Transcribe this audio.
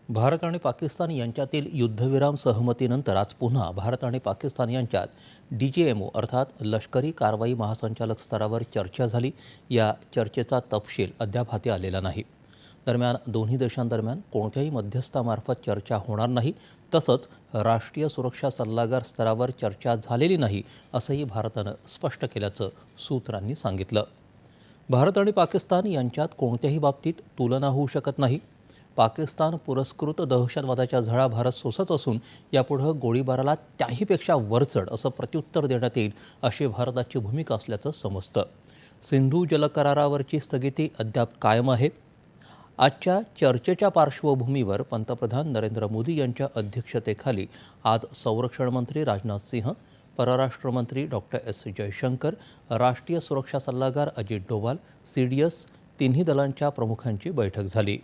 भारत आणि पाकिस्तान यांच्यातील युद्धविराम सहमतीनंतर आज पुन्हा भारत आणि पाकिस्तान यांच्यात DJMO अर्थात लष्करी कारवाई महासंचालक स्तरावर चर्चा झाली। या चर्चेचा तपशील अद्याप हाती आलेला नाही। दरम्यान दोन्ही देशांदरम्यान कोणत्याही मध्यस्थामार्फत चर्चा होणार नाही, तसंच राष्ट्रीय सुरक्षा सल्लागार स्तरावर चर्चा झालेली नाही, असंही भारतानं स्पष्ट केल्याचं सूत्रांनी सांगितलं। भारत आणि पाकिस्तान यांच्यात कोणत्याही बाबतीत तुलना होऊ शकत नाही। पाकिस्तान पुरस्कृत दहशतवादाच्या झळा भारत सोसत असून यापुढं गोळीबाराला त्याहीपेक्षा वरचढ असं प्रत्युत्तर देण्यात येईल, अशी भारताची भूमिका असल्याचं समजतं। सिंधू जलकरारावरची स्थगिती अद्याप कायम आहे। आजच्या चर्चेच्या पार्श्वभूमीवर पंतप्रधान नरेंद्र मोदी यांच्या अध्यक्षतेखाली आज संरक्षण मंत्री राजनाथ सिंह, परराष्ट्र मंत्री डॉक्टर एस जयशंकर, राष्ट्रीय सुरक्षा सल्लागार अजित डोवाल, CDS तिन्ही दलांच्या प्रमुखांची बैठक झाली।